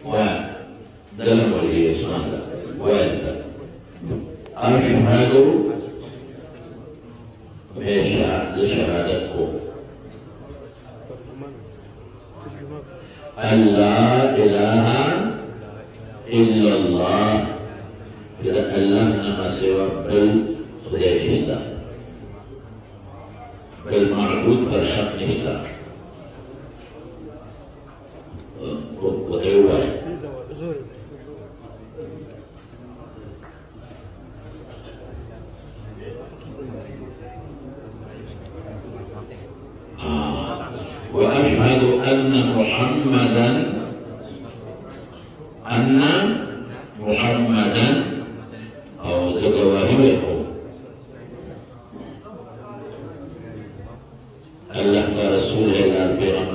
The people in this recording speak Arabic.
ودلم ولي اسمه وأنت أشهد بشهادتكم أن لا إله إلا الله إذا ألمنا ما سوى بالخديجة بالمعبود فرحق نهتا وغيره وأشهد أن محمدا أو تجاوزه الله رسوله إلى البيان